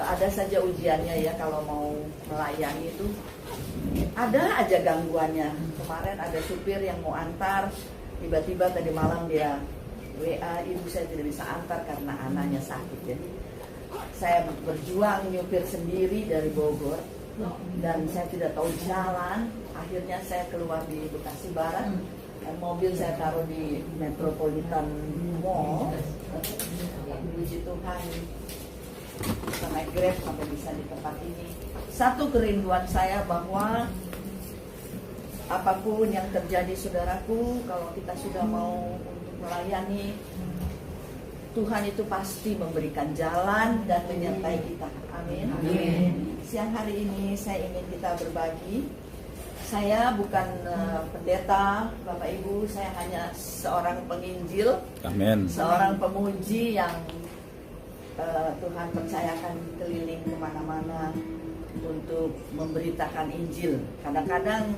Ada saja ujiannya ya kalau mau melayani itu, ada aja gangguannya. Kemarin ada supir yang mau antar, tiba-tiba tadi malam dia WA, ibu saya tidak bisa antar karena anaknya sakit. Jadi saya berjuang nyupir sendiri dari Bogor dan saya tidak tahu jalan. Akhirnya saya keluar di Bekasi Barat dan mobil saya taruh di Metropolitan Mall. Puji Tuhan, bisa naik Grab sampai bisa di tempat ini. Satu kerinduan saya bahwa apapun yang terjadi saudaraku, kalau kita sudah mau untuk melayani, Tuhan itu pasti memberikan jalan dan menyertai kita. Amin. Amin. Siang hari ini saya ingin kita berbagi. Saya bukan pendeta, Bapak Ibu, saya hanya seorang penginjil. Amin. Seorang pemuji yang Tuhan percayakan keliling kemana-mana untuk memberitakan Injil. Kadang-kadang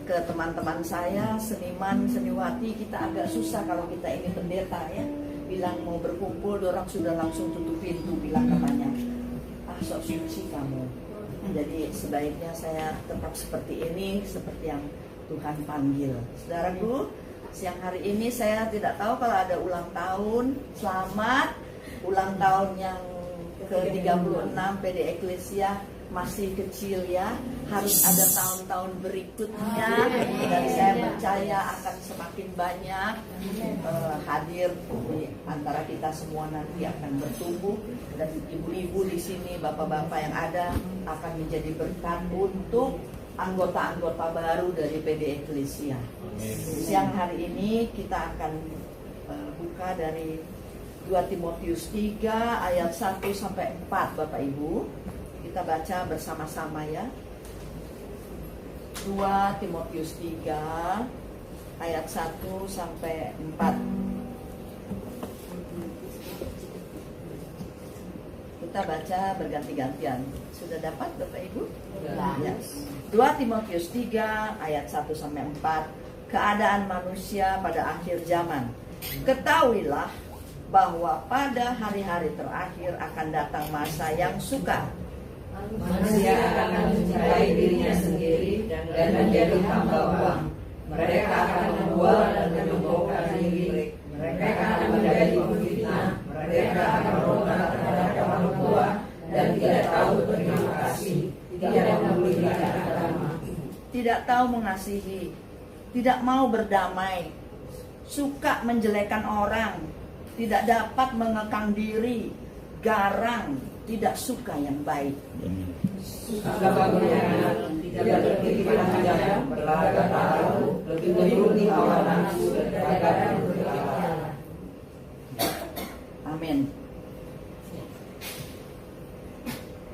ke teman-teman saya, seniman, seniwati, kita agak susah kalau kita ini pendeta ya. Bilang mau berkumpul, orang sudah langsung tutup pintu, bilang katanya, sok suci kamu. Jadi sebaiknya saya tetap seperti ini, seperti yang Tuhan panggil. Saudaraku, siang hari ini saya tidak tahu kalau ada ulang tahun. Selamat ulang tahun yang ke-36 PD Eklesia. Masih kecil ya, harus ada tahun-tahun berikutnya dan saya percaya akan semakin banyak hadir di antara kita semua, nanti akan bertumbuh dan ibu-ibu di sini, bapak-bapak yang ada akan menjadi berkat untuk anggota-anggota baru dari PD Eklesia. Siang hari ini kita akan buka dari 2 Timotius 3 ayat 1 sampai 4, Bapak Ibu. Kita baca bersama-sama ya. 2 Timotius 3 ayat 1 sampai 4. Kita baca berganti-gantian. Sudah dapat Bapak Ibu? Ya. 2 Timotius 3 ayat 1 sampai 4. Keadaan manusia pada akhir zaman. Ketahuilah bahwa pada hari-hari terakhir akan datang masa yang sukar. Manusia akan mencintai dirinya sendiri dan menjadi hamba uang. Mereka akan membual dan menyombongkan diri. Mereka akan menjadi pemfitnah. Mereka akan berontak terhadap orang tua dan tidak tahu berterima kasih, tidak memuliakan agama, tidak tahu mengasihi, tidak mau berdamai, suka menjelekan orang, tidak dapat mengekang diri, garang, tidak suka yang baik. suka berkhianat, tidak berpikir panjang, berlagak tahu, lebih menuruti hawa nafsu daripada menuruti Allah. Amin.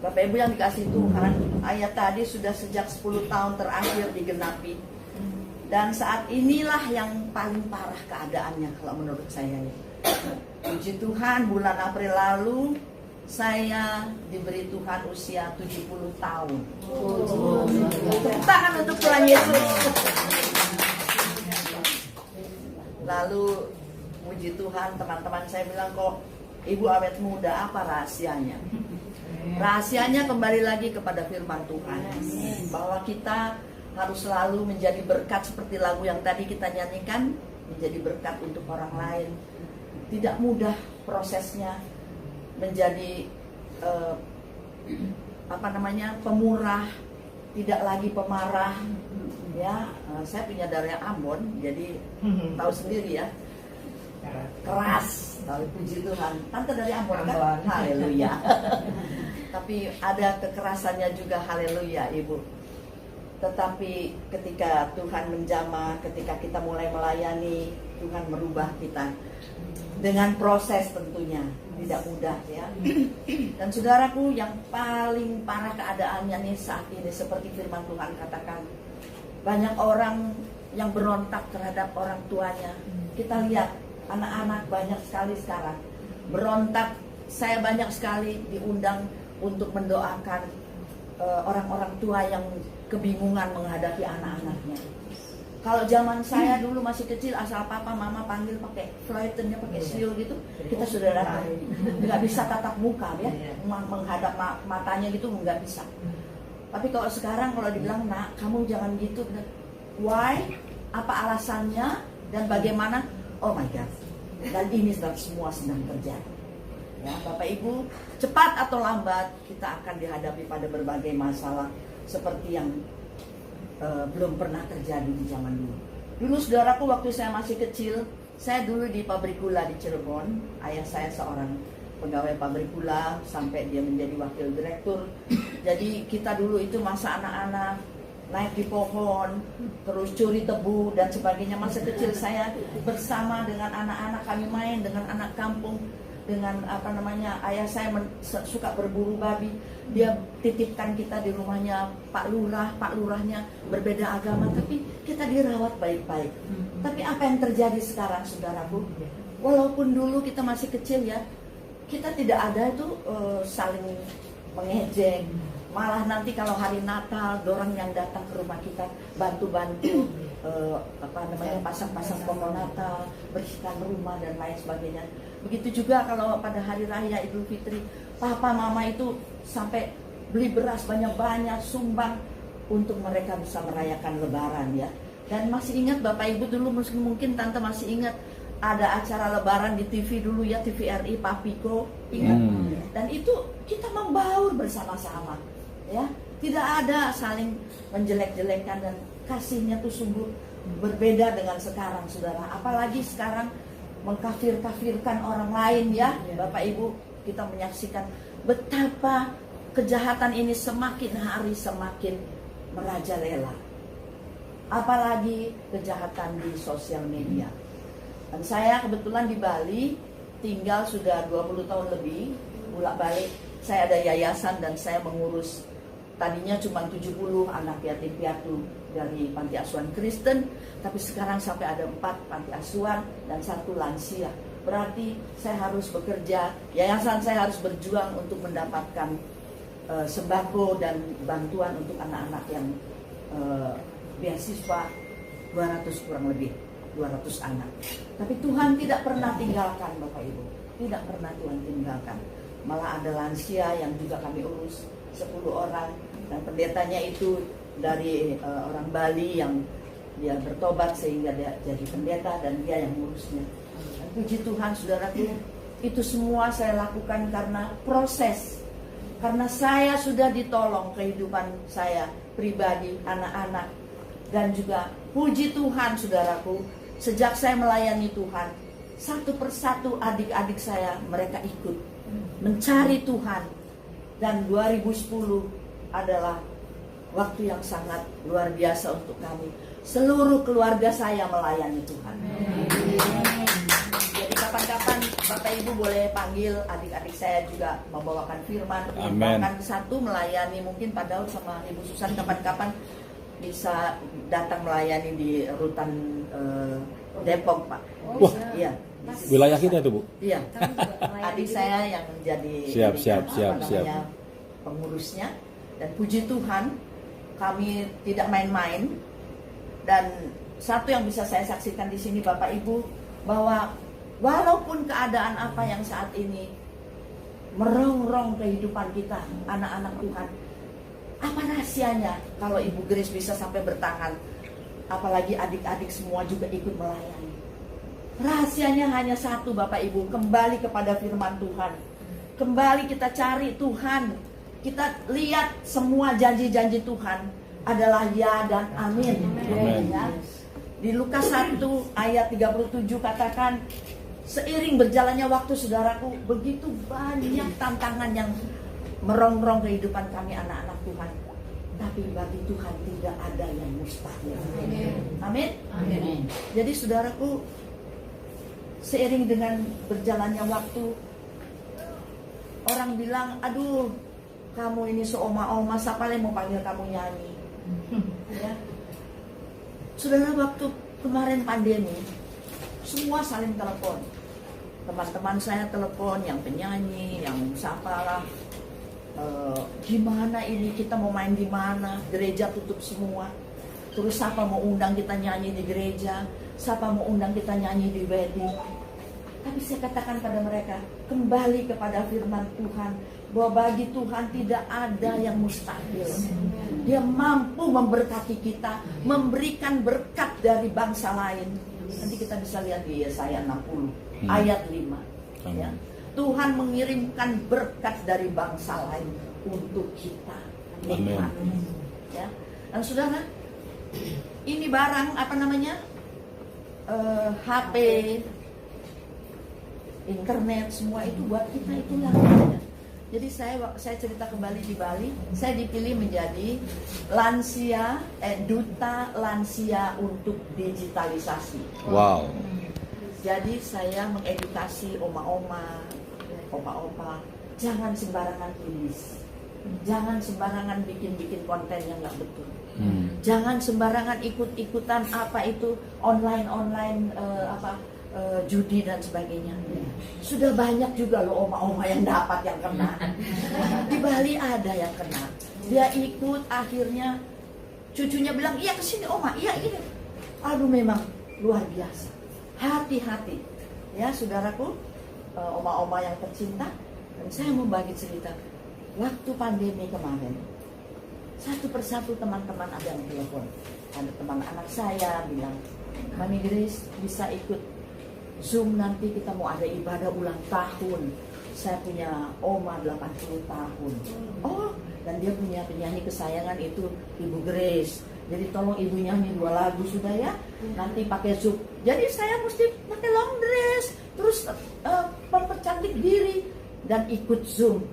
Bapak Ibu yang dikasihi Tuhan, ayat tadi sudah sejak 10 tahun terakhir digenapi. Dan saat inilah yang paling parah keadaannya kalau menurut saya. Puji Tuhan, bulan April lalu saya diberi Tuhan usia 70 tahun. Tepuk tangan untuk Tuhan Yesus. Lalu puji Tuhan, teman-teman saya bilang, kok ibu awet muda, apa rahasianya? Rahasianya kembali lagi kepada firman Tuhan, bahwa kita harus selalu menjadi berkat seperti lagu yang tadi kita nyanyikan, menjadi berkat untuk orang lain. Tidak mudah prosesnya menjadi pemurah, tidak lagi pemarah. Ya, saya punya darah Ambon, jadi tahu sendiri ya, keras. Tapi puji Tuhan, tante dari Ambon kan? Haleluya. Tapi ada kekerasannya juga, haleluya Ibu. Tetapi ketika Tuhan menjamah, ketika kita mulai melayani, Tuhan merubah kita dengan proses tentunya, tidak mudah ya. Dan saudaraku, yang paling parah keadaannya nih saat ini, seperti firman Tuhan katakan, banyak orang yang berontak terhadap orang tuanya. Kita lihat anak-anak banyak sekali sekarang berontak. Saya banyak sekali diundang untuk mendoakan orang-orang tua yang kebingungan menghadapi anak-anaknya. Kalau zaman saya dulu masih kecil, asal papa mama panggil pakai fluitennya, pakai siul gitu, kita sudah datang. Nggak bisa tatap muka ya, menghadap matanya gitu nggak bisa. Tapi kalau sekarang kalau dibilang, nak kamu jangan gitu, why? Apa alasannya dan bagaimana? Oh my God. Dan ini semua sedang terjadi. Ya, Bapak Ibu, cepat atau lambat kita akan dihadapi pada berbagai masalah seperti yang belum pernah terjadi di zaman dulu. Dulu saudaraku, waktu saya masih kecil, saya dulu di pabrik gula di Cirebon. Ayah saya seorang pegawai pabrik gula sampai dia menjadi wakil direktur. Jadi kita dulu itu masa anak-anak naik di pohon, terus curi tebu dan sebagainya. Masa kecil saya bersama dengan anak-anak, kami main dengan anak kampung, dengan ayah saya suka berburu babi. Dia titipkan kita di rumahnya Pak Lurahnya berbeda agama, tapi kita dirawat baik-baik. Tapi apa yang terjadi sekarang, saudaraku? Walaupun dulu kita masih kecil ya, kita tidak ada itu saling mengejek. Malah nanti kalau hari Natal, dorang yang datang ke rumah kita bantu-bantu pasang-pasang pohon Natal, bersihkan rumah dan lain sebagainya. Begitu juga kalau pada hari raya Idul Fitri, papa mama itu sampai beli beras banyak-banyak, sumbang untuk mereka bisa merayakan Lebaran ya. Dan masih ingat Bapak Ibu dulu, mungkin Tante masih ingat ada acara Lebaran di TV dulu ya, TVRI Papiko, ingat? Dan itu kita membaur bersama-sama ya, tidak ada saling menjelek-jelekan, dan kasihnya tuh sungguh berbeda dengan sekarang, saudara. Apalagi sekarang mengkafir-kafirkan orang lain ya, Bapak Ibu, kita menyaksikan betapa kejahatan ini semakin hari semakin merajalela. Apalagi kejahatan di sosial media. Dan saya kebetulan di Bali tinggal sudah 20 tahun lebih, bolak-balik. Saya ada yayasan dan saya mengurus, tadinya cuma 70 anak yatim piatu dari panti asuhan Kristen, tapi sekarang sampai ada 4 panti asuhan dan 1 lansia. Berarti saya harus bekerja, yayasan saya harus berjuang untuk mendapatkan sembako dan bantuan untuk anak-anak yang beasiswa 200 kurang lebih 200 anak. Tapi Tuhan tidak pernah tinggalkan Bapak Ibu, tidak pernah Tuhan tinggalkan. Malah ada lansia yang juga kami urus 10 orang, dan pendetanya itu dari orang Bali yang dia bertobat sehingga dia jadi pendeta dan dia yang ngurusnya. Dan puji Tuhan saudaraku, itu semua saya lakukan karena proses, karena saya sudah ditolong kehidupan saya pribadi, anak-anak, dan juga puji Tuhan saudaraku, sejak saya melayani Tuhan, satu persatu adik-adik saya mereka ikut mencari Tuhan. Dan 2010 adalah waktu yang sangat luar biasa untuk kami. Seluruh keluarga saya melayani Tuhan. Jadi kapan-kapan Bapak Ibu boleh panggil adik-adik saya juga membawakan firman. Bahkan satu melayani, mungkin Pak Daud sama Ibu Susan kapan-kapan bisa datang melayani di rutan Depok, Pak. Wah, iya. Wilayah kita itu, Bu. Iya. Adik saya yang menjadi siap. pengurusnya. Dan puji Tuhan, kami tidak main-main. Dan satu yang bisa saya saksikan di sini Bapak Ibu, bahwa walaupun keadaan apa yang saat ini merongrong kehidupan kita, anak-anak Tuhan, apa rahasianya kalau Ibu Grace bisa sampai bertahan, apalagi adik-adik semua juga ikut melayani. Rahasianya hanya satu Bapak Ibu, kembali kepada firman Tuhan. Kembali kita cari Tuhan. Kita lihat semua janji-janji Tuhan adalah ya dan amin. Amin. Ya. Di Lukas 1 ayat 37 katakan, seiring berjalannya waktu saudaraku, begitu banyak tantangan yang merongrong kehidupan kami anak-anak Tuhan. Tapi bagi Tuhan tidak ada yang mustahil. Amin. Amin. Jadi saudaraku, seiring dengan berjalannya waktu, orang bilang, aduh, kamu ini seoma-oma, siapa yang mau panggil kamu nyanyi? Ya. Saudara, waktu kemarin pandemi, semua saling telepon. Teman-teman saya telepon, yang penyanyi, yang siapalah, gimana ini, kita mau main di mana? Gereja tutup semua. Terus siapa mau undang kita nyanyi di gereja, siapa mau undang kita nyanyi di wedding. Tapi saya katakan pada mereka, kembali kepada firman Tuhan, bahwa bagi Tuhan tidak ada yang mustahil. Dia mampu memberkati kita, memberikan berkat dari bangsa lain. Nanti kita bisa lihat di Yesaya 60 ayat 5. Ya. Tuhan mengirimkan berkat dari bangsa lain untuk kita nikmati. Ya. Dan saudara, ini barang apa namanya? HP, internet, semua itu buat kita itulah. Jadi saya cerita kembali di Bali, saya dipilih menjadi duta lansia untuk digitalisasi. Wow. Jadi saya mengedukasi oma-oma, opa-opa, jangan sembarangan tulis, jangan sembarangan bikin konten yang nggak betul. Jangan sembarangan ikut-ikutan apa itu online judi dan sebagainya. Sudah banyak juga loh oma-oma yang dapat, yang kena. Di Bali ada yang kena. Dia ikut, akhirnya cucunya bilang, iya kesini oma, iya ini. Aduh memang luar biasa. Hati-hati ya saudaraku, oma-oma yang tercinta. Dan saya mau bagi cerita. Waktu pandemi kemarin, satu persatu teman-teman ada yang telepon. Ada teman anak saya bilang, Mami Grace bisa ikut Zoom, nanti kita mau ada ibadah ulang tahun. Saya punya oma 80 tahun. Oh, dan dia punya penyanyi kesayangan itu Ibu Grace. Jadi tolong ibu nyanyi 2 lagu sudah ya. Nanti pakai Zoom. Jadi saya mesti pakai long dress, terus mempercantik diri dan ikut Zoom.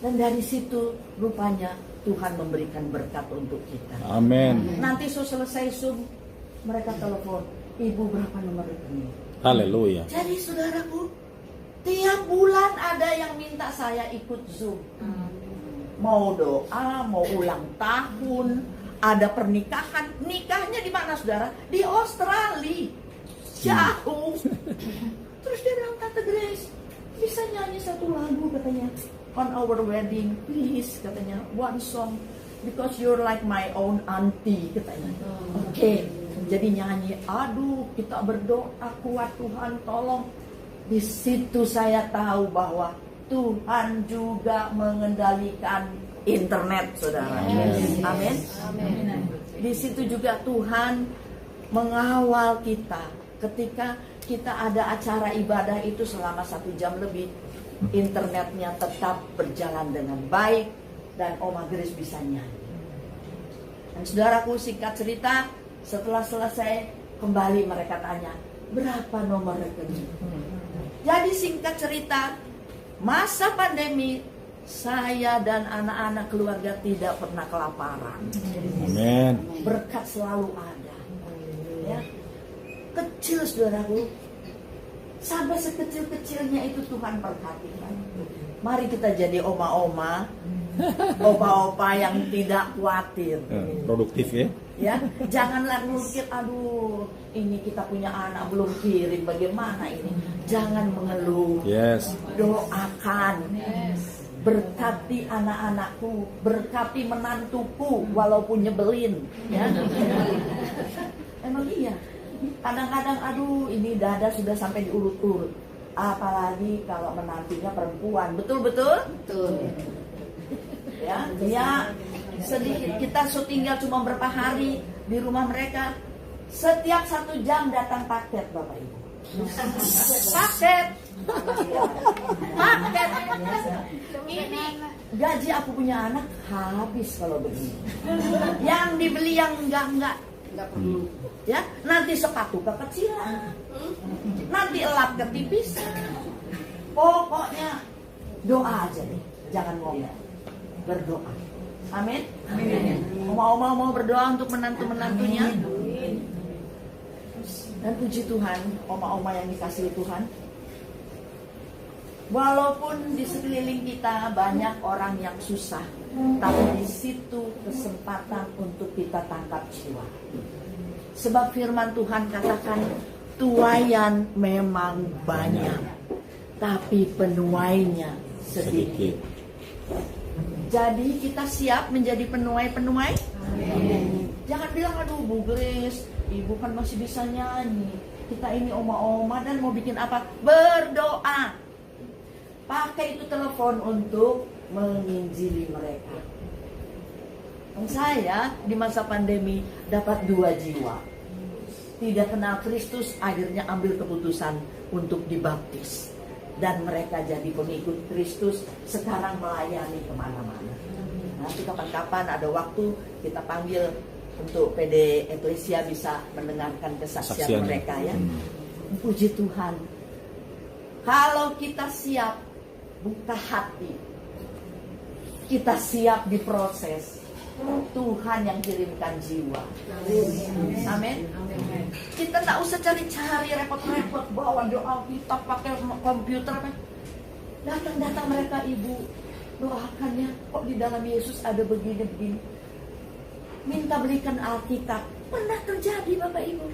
Dan dari situ rupanya Tuhan memberikan berkat untuk kita. Amin. Nanti selesai Zoom, mereka telepon, Ibu berapa nomor rekening? Haleluya. Jadi saudaraku, tiap bulan ada yang minta saya ikut Zoom. Mau doa, mau ulang tahun, ada pernikahan. Nikahnya di mana saudara? Di Australia. Jauh. Terus dia bilang, Tante Grace, bisa nyanyi 1 lagu katanya. On our wedding, please, katanya, 1 song. Because you're like my own auntie, katanya. Oke. Jadi nyanyi, aduh kita berdoa kuat, Tuhan tolong. Di situ saya tahu bahwa Tuhan juga mengendalikan internet, saudara. Amin. Di situ juga Tuhan mengawal kita. Ketika kita ada acara ibadah itu selama 1 jam lebih, internetnya tetap berjalan dengan baik dan Oma Grace bisa nyanyi. Dan saudaraku, singkat cerita, setelah selesai kembali mereka tanya, berapa nomor rekening? Jadi singkat cerita, masa pandemi saya dan anak-anak keluarga tidak pernah kelaparan. Amin. Berkat selalu ada. Ya. Kecil saudaraku, sampai sekecil-kecilnya itu Tuhan perhatikan. Mari kita jadi oma-oma, opa-opa yang tidak khawatir. Produktif ya. Ya, janganlah mikir, aduh, ini kita punya anak belum kirim, bagaimana ini? Jangan mengeluh. Yes. Doakan. Berkati anak-anakku, berkati menantuku, walaupun nyebelin. Ya. Emang iya. Kadang-kadang, aduh, ini dada sudah sampai diurut-urut. Apalagi kalau menantunya perempuan, betul-betul? Betul. Ya, dia sedikit, kita tinggal cuma berapa hari di rumah mereka. Setiap 1 jam datang paket, Bapak Ibu. Paket. Paket. Ini gaji aku punya anak habis kalau begini. Yang dibeli yang enggak perlu. Ya, nanti sepatu kekecilan. Nanti elap ketipisan. Pokoknya doa aja deh, jangan ngomong. Berdoa. Amin. Mau berdoa untuk menantu-menantunya. Dan puji Tuhan, oma-oma yang dikasihi Tuhan. Walaupun di sekeliling kita banyak orang yang susah, tapi di situ kesempatan untuk kita tangkap jiwa. Sebab firman Tuhan katakan, tuaian memang banyak, tapi penuainya sedikit. Jadi kita siap menjadi penuai-penuai? Jangan bilang, aduh Bu Grace, ibu kan masih bisa nyanyi. Kita ini oma-oma dan mau bikin apa? Berdoa. Pakai itu telepon untuk menginjili mereka. Dan saya di masa pandemi dapat 2 jiwa. Tidak kenal Kristus, akhirnya ambil keputusan untuk dibaptis. Dan mereka jadi pengikut Kristus, sekarang melayani kemana-mana. Nanti kapan-kapan ada waktu kita panggil untuk PD Eklesia bisa mendengarkan kesaksian mereka ya. Puji Tuhan. Kalau kita siap buka hati, kita siap diproses, Tuhan yang kirimkan jiwa. Amin. Kita tak usah cari-cari repot-repot bawa doa kita pakai komputer. Datang-datang mereka, ibu doakannya, kok di dalam Yesus ada begini-begini. Minta belikan Alkitab. Pernah terjadi Bapak Ibu.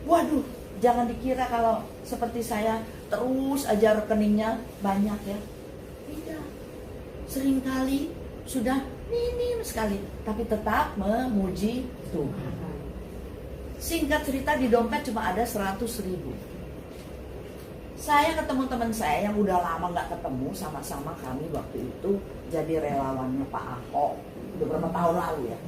Waduh, jangan dikira kalau seperti saya terus aja rekeningnya banyak ya. Tidak. Seringkali sudah minim sekali, tapi tetap memuji Tuhan. Singkat cerita, di dompet cuma ada 100.000. Saya ketemu teman saya yang udah lama nggak ketemu, sama-sama kami waktu itu jadi relawannya Pak Ahok, udah berapa tahun lalu ya.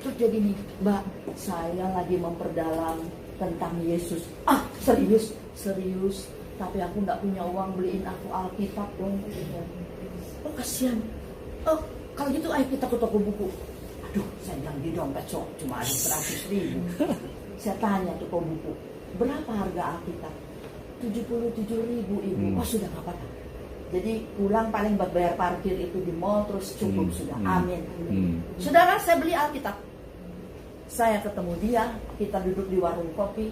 Terus jadi nih, Mbak, saya lagi memperdalam tentang Yesus. Ah, serius? Serius. Tapi aku nggak punya uang, beliin aku Alkitab dong. Oh, kasihan. Oh, kalau gitu ayo kita ke toko buku. Aduh, saya bilang di dompet cuma ada 100.000. Saya tanya toko buku, berapa harga Alkitab? 77.000 Ibu. Oh, sudah nggak apa-apa. Jadi pulang paling buat bayar parkir itu di mall, terus cukup sudah. Amin. Saudara, saya beli Alkitab. Saya ketemu dia, kita duduk di warung kopi.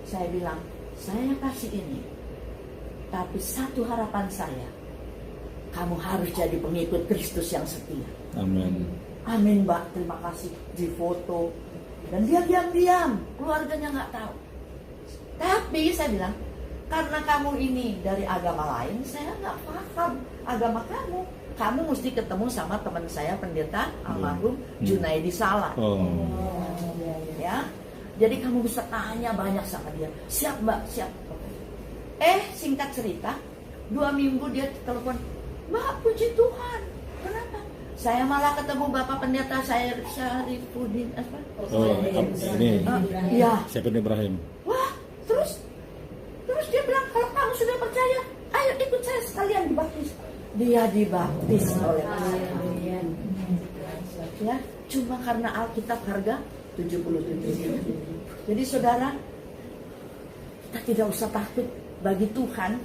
Saya bilang, saya kasih ini, tapi satu harapan saya, kamu harus jadi pengikut Kristus yang setia. Amin. Amin Mbak, terima kasih. Di foto. Dan dia diam-diam, keluarganya nggak tahu. Tapi saya bilang, karena kamu ini dari agama lain, saya nggak paham agama kamu. Kamu mesti ketemu sama teman saya pendeta almarhum Junaidi Salah. Ya, jadi kamu bisa tanya banyak sama dia. Siap Mbak, siap. Singkat cerita, 2 minggu dia telepon, Mbak, puji Tuhan. Kenapa? Saya malah ketemu Bapak Pendeta saya Syarifuddin apa? Ini. Iya. Siapa Ibrahim? Wah, terus dia bilang, kalau kamu sudah percaya, ayo ikut saya sekalian dibaptis. Dia dibaptis oleh Tuhan. Ya, cuma karena Alkitab harga 77.000. Jadi saudara, kita tidak usah takut bagi Tuhan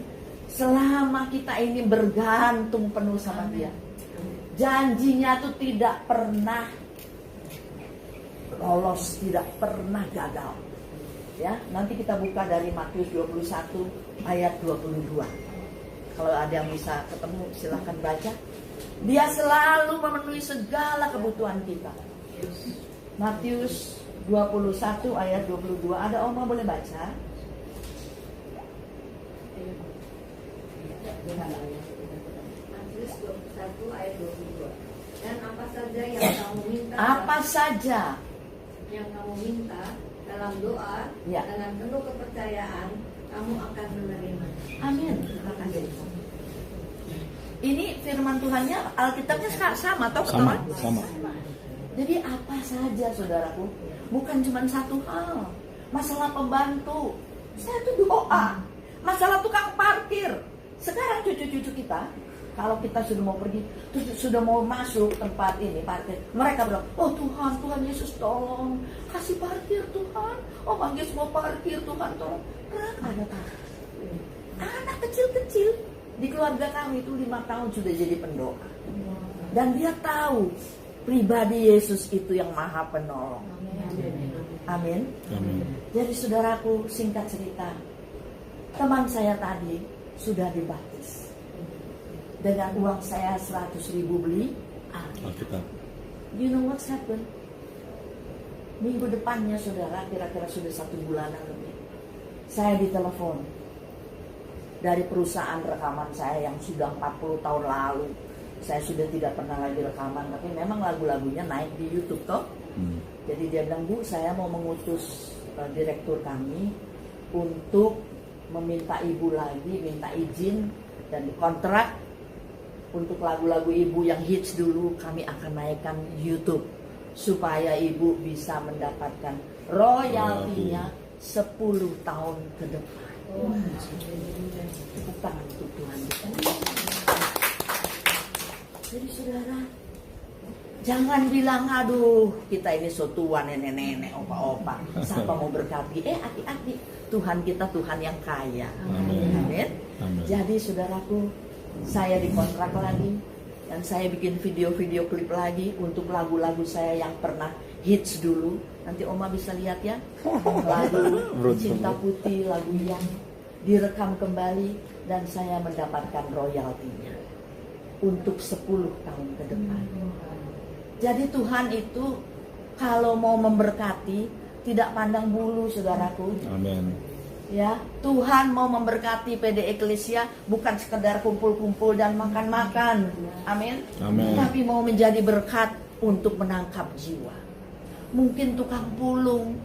selama kita ini bergantung penuh sama Dia. Janjinya tuh tidak pernah lolos, tidak pernah gagal. Ya, nanti kita buka dari Matius 21 ayat 22. Kalau ada yang bisa ketemu silahkan baca. Dia selalu memenuhi segala kebutuhan kita. Matius 21 ayat 22. Ada Oma boleh baca? Matius 21 ayat 22. Dan apa saja yang kamu minta, Apa saja yang kamu minta dalam doa, Ya. dengan penuh kepercayaan, kamu akan menerima. Amin. Ini firman Tuhannya, Alkitabnya sama toh teman? Sama. Jadi apa saja saudaraku, bukan cuma satu hal. Masalah pembantu, saya tuh doa. Masalah tukang parkir. Sekarang cucu-cucu kita, kalau kita sudah mau pergi, sudah mau masuk tempat ini parkir, mereka bilang, oh Tuhan, Tuhan Yesus tolong kasih parkir Tuhan. Oh manggil semua parkir Tuhan tolong. Kenapa ada takut? Anak kecil-kecil di keluarga kami itu 5 tahun sudah jadi pendoa. Dan dia tahu pribadi Yesus itu yang maha penolong. Amin. Amin. Jadi saudaraku, singkat cerita, teman saya tadi sudah dibaptis. Dengan uang saya 100.000 beli Alkitab. You know what's happened? Minggu depannya saudara, kira-kira sudah 1 bulanan lebih, saya ditelepon dari perusahaan rekaman saya yang sudah 40 tahun lalu. Saya sudah tidak pernah lagi rekaman, tapi memang lagu-lagunya naik di YouTube toh. Jadi dia bilang, Bu, saya mau mengutus direktur kami untuk meminta ibu lagi, minta izin dan kontrak untuk lagu-lagu ibu yang hits dulu kami akan naikkan YouTube supaya ibu bisa mendapatkan royaltinya 10 tahun ke depan. Tepuk tangan untuk Tuhan. Jadi saudara, jangan bilang, aduh kita ini so tua, nenek-nenek, opa-opa, siapa mau berkati? Hati-hati, Tuhan kita Tuhan yang kaya. Amin. Jadi saudaraku, saya dikontrak lagi dan saya bikin video-video klip lagi untuk lagu-lagu saya yang pernah hits dulu. Nanti Oma bisa lihat ya, lagu Cinta Putih, lagu yang direkam kembali dan saya mendapatkan royaltinya untuk 10 tahun ke depan. Jadi Tuhan itu kalau mau memberkati tidak pandang bulu, saudaraku. Amin. Ya, Tuhan mau memberkati PD Eklesia bukan sekedar kumpul-kumpul dan makan-makan. Amin. Amin. Tapi mau menjadi berkat untuk menangkap jiwa. Mungkin tukang pulung,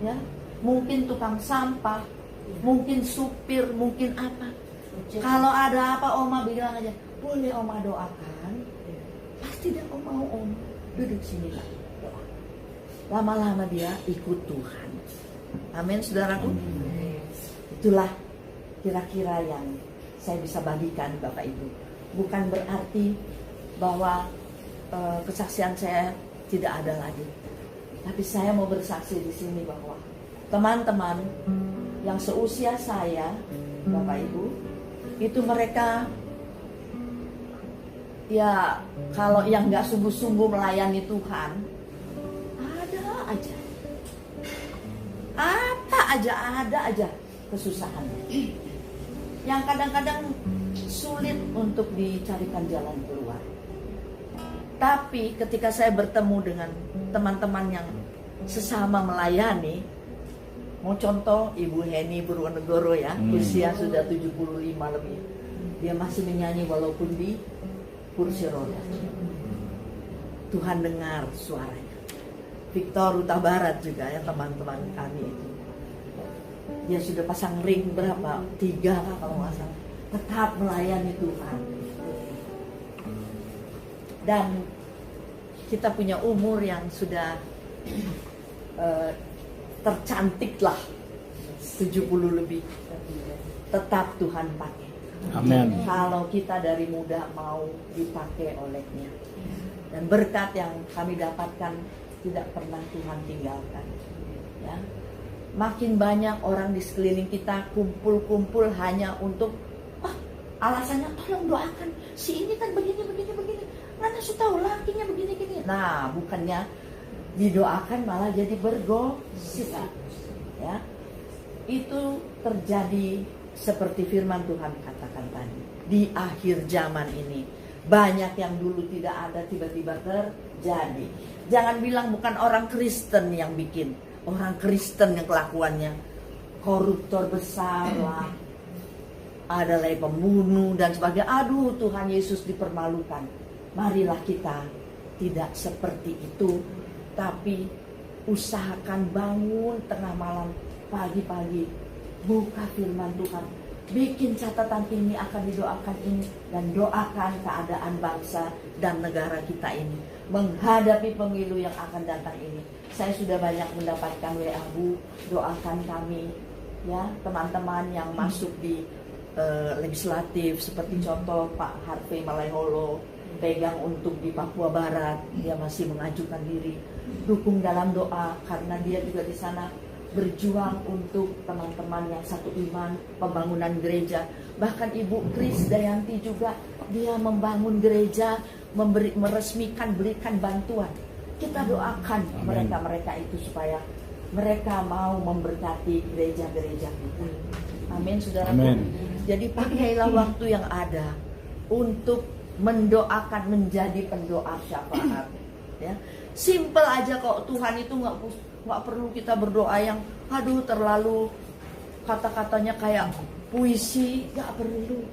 ya, mungkin tukang sampah, mungkin supir, mungkin apa. Kalau ada apa, Oma bilang aja, boleh Oma doakan. Pasti dia mau Oma duduk sini lah, doa. Lama-lama dia ikut Tuhan. Amin, saudaraku. Itulah kira-kira yang saya bisa bagikan Bapak Ibu. Bukan berarti bahwa kesaksian saya tidak ada lagi. Tapi saya mau bersaksi di sini bahwa teman-teman yang seusia saya, Bapak Ibu, itu mereka ya kalau yang nggak sungguh-sungguh melayani Tuhan, ada aja, ada aja kesusahan yang kadang-kadang sulit untuk dicarikan jalan keluar. Tapi ketika saya bertemu dengan teman-teman yang sesama melayani, mau contoh Ibu Heni Purwonegoro ya, usia sudah 75 lebih. Dia masih menyanyi walaupun di kursi roda. Tuhan dengar suaranya. Victor Huta Barat juga ya, teman-teman kami itu. Dia sudah pasang ring berapa? 3 lah kalau nggak salah. Tetap melayani Tuhan. Dan kita punya umur yang sudah tercantik lah, 70 lebih. Tetap Tuhan pakai. Amin. Kalau kita dari muda mau dipakai olehnya. Dan berkat yang kami dapatkan tidak pernah Tuhan tinggalkan. Ya. Makin banyak orang di sekeliling kita kumpul-kumpul hanya untuk alasannya tolong doakan si ini kan begini. Mana su tahu lakinya begini. Nah, bukannya didoakan malah jadi bergosip. Ya. Itu terjadi seperti firman Tuhan katakan tadi. Di akhir zaman ini banyak yang dulu tidak ada tiba-tiba terjadi. Jangan bilang bukan orang Kristen yang bikin. Orang Kristen yang kelakuannya koruptor besar lah, ada lagi pembunuh dan sebagainya. Aduh, Tuhan Yesus dipermalukan. Marilah kita tidak seperti itu, tapi usahakan bangun tengah malam, pagi-pagi, buka firman Tuhan, bikin catatan ini akan didoakan ini, dan doakan keadaan bangsa dan negara kita ini menghadapi pemilu yang akan datang ini. Saya sudah banyak mendapatkan WA, Bu, doakan kami ya, teman-teman yang masuk di legislatif seperti contoh Pak Harvey Malaiholo pegang untuk di Papua Barat, dia masih mengajukan diri, dukung dalam doa karena dia juga di sana berjuang untuk teman-teman yang satu iman, pembangunan gereja. Bahkan Ibu Kris Dayanti juga dia membangun gereja, meresmikan, berikan bantuan. Kita doakan mereka-mereka itu supaya mereka mau memberkati gereja-gereja kita. Amin, saudara. Jadi pakailah waktu yang ada untuk mendoakan, menjadi pendoa syafaat. Ya, simple aja kok. Tuhan itu nggak perlu kita berdoa yang aduh terlalu kata-katanya kayak puisi, nggak perlu.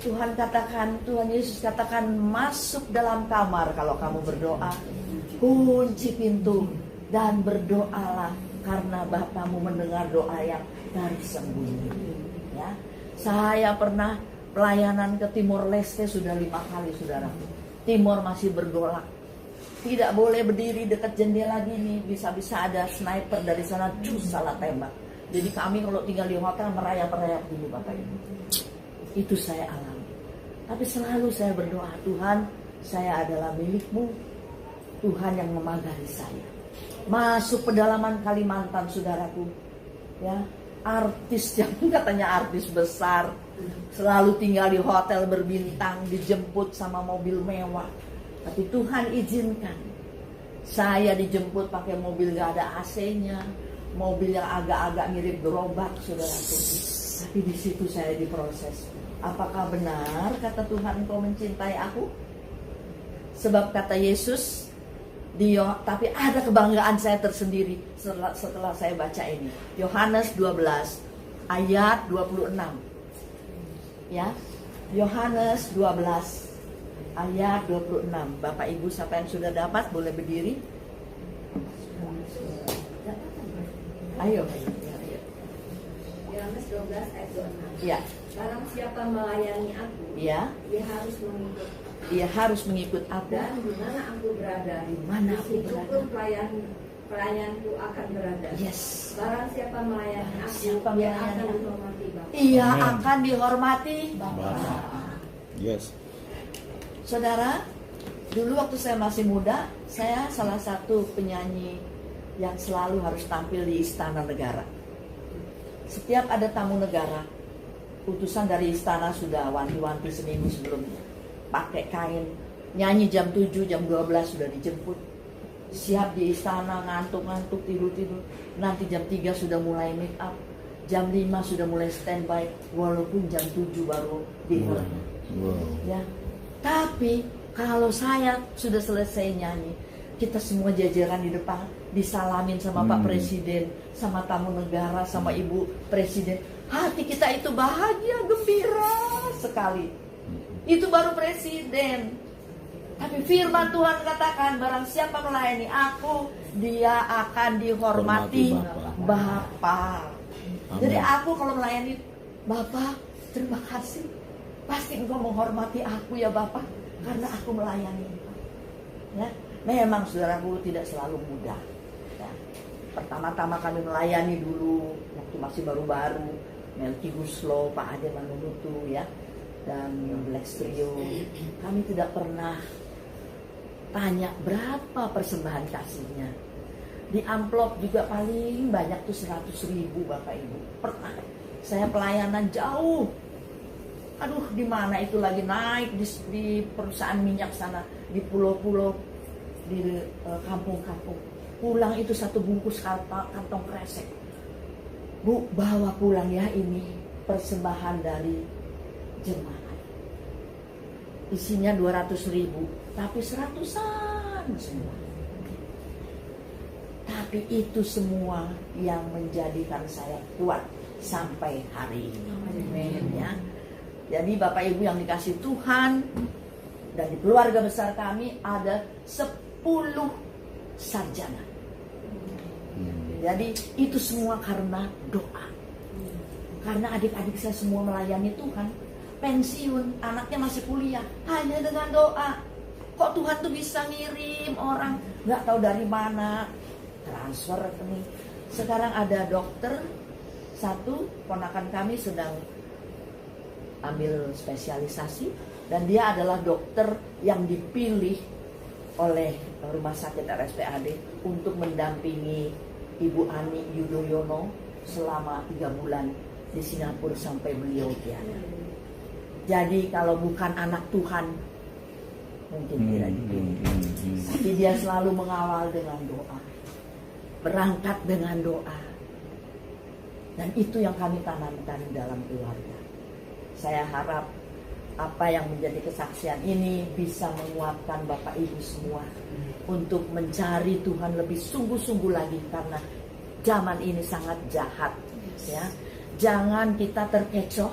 Tuhan katakan, Tuhan Yesus katakan, masuk dalam kamar kalau kamu berdoa, kunci pintu, dan berdoalah karena Bapamu mendengar doa yang dari sembunyi. Ya, saya pernah pelayanan ke Timor Leste sudah 5 kali, saudara. Timor masih bergolak. Tidak boleh berdiri dekat jendela gini, bisa-bisa ada sniper dari sana, salah tembak. Jadi kami kalau tinggal di hotel merayap-rayap dulu Bapak Ibu. Itu saya alami. Tapi selalu saya berdoa, Tuhan, saya adalah milik-Mu. Tuhan yang memagari saya. Masuk pedalaman Kalimantan, saudaraku. Ya, artis yang katanya artis besar, selalu tinggal di hotel berbintang, dijemput sama mobil mewah. Tapi Tuhan izinkan saya dijemput pakai mobil gak ada AC-nya, mobil yang agak-agak mirip gerobak, saudaraku. Tapi di situ saya diproses. Apakah benar kata Tuhan Engkau mencintai aku? Sebab kata Yesus, tapi ada kebanggaan saya tersendiri setelah saya baca ini. Yohanes 12 ayat 26. Ya, Yohanes 12 ayat 26. Bapak Ibu siapa yang sudah dapat boleh berdiri. Ayo. Yohanes 12 ayat 26. Ya. Barang siapa melayani aku, Ya. dia harus mengikut aku. Dan di mana aku berada, Di mana di aku situ berada. pun pelayanku akan berada. Yes. Barang siapa melayani aku, Siapa dia melayani akan aku? dihormati Bapa. Ia Amen. akan dihormati Bapa. Yes. Saudara, dulu waktu saya masih muda, saya salah satu penyanyi yang selalu harus tampil di Istana Negara. Setiap ada tamu negara, utusan dari istana sudah wanti-wanti seminggu sebelumnya. Pakai kain, nyanyi jam 7, jam 12 sudah dijemput. Siap di istana, ngantuk-ngantuk, tidur-tidur. Nanti jam 3 sudah mulai make up. Jam 5 sudah mulai standby, walaupun jam 7 baru dinner. Wow. Ya. Tapi kalau saya sudah selesai nyanyi, kita semua jajaran di depan disalamin sama Pak Presiden, sama tamu negara, sama Ibu Presiden. Hati kita itu bahagia, gembira sekali. Itu baru Presiden. Tapi firman Tuhan katakan, barang siapa melayani aku, dia akan dihormati Hormati Bapa. Amin. Jadi aku kalau melayani Bapa, terima kasih. Pasti Engkau menghormati aku ya Bapak, karena aku melayani. Ya, memang saudaraku tidak selalu mudah. Ya. Pertama-tama kami melayani dulu waktu masih baru-baru, Melki Guslo, Pak Ade Manunutu ya, dan Black Trio. Kami tidak pernah tanya berapa persembahan kasihnya. Di amplop juga paling banyak tuh 100.000 Bapak Ibu. Pernah saya pelayanan jauh. Aduh, di mana itu lagi naik di perusahaan minyak sana, di pulau-pulau, di kampung-kampung. Pulang itu 1 bungkus kantong kresek. Bu, bawa pulang ya, ini persembahan dari jemaat. Isinya 200.000, tapi 100-an semua. Tapi itu semua yang menjadikan saya kuat sampai hari ini. Amin ya. Jadi Bapak Ibu yang dikasih Tuhan, dan di keluarga besar kami ada 10 sarjana. Jadi itu semua karena doa. Karena adik-adik saya semua melayani Tuhan. Pensiun, anaknya masih kuliah, hanya dengan doa. Kok Tuhan tuh bisa ngirim orang nggak tahu dari mana, transfer rekening. Sekarang ada dokter satu, ponakan kami sedang ambil spesialisasi, dan dia adalah dokter yang dipilih oleh Rumah Sakit RSPAD untuk mendampingi Ibu Ani Yudhoyono selama 3 bulan di Singapura sampai beliau tiada. Jadi kalau bukan anak Tuhan mungkin tidak dipilih. Tapi dia selalu mengawal dengan doa, berangkat dengan doa, dan itu yang kami tanamkan dalam keluarga. Saya harap apa yang menjadi kesaksian ini bisa menguatkan Bapak Ibu semua untuk mencari Tuhan lebih sungguh-sungguh lagi, karena zaman ini sangat jahat ya. Jangan kita terkecoh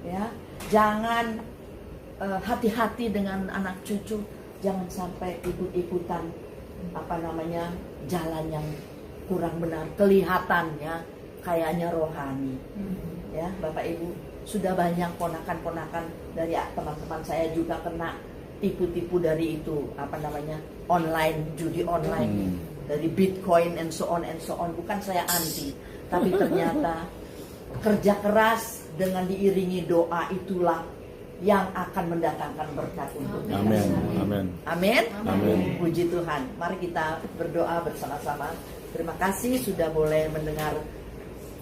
ya. Jangan hati-hati dengan anak cucu, jangan sampai ikut-ikutan jalan yang kurang benar, kelihatannya kayaknya rohani. Ya, Bapak Ibu, sudah banyak ponakan-ponakan dari teman-teman saya juga kena tipu-tipu dari itu, online, judi online, dari Bitcoin and so on. Bukan saya anti, tapi ternyata kerja keras dengan diiringi doa itulah yang akan mendatangkan berkat untuk kita. Amin. semua. Amin. Amin. Amin. Puji Tuhan. Mari kita berdoa bersama-sama. Terima kasih sudah boleh mendengar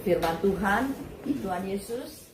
firman Tuhan. Tuhan Yesus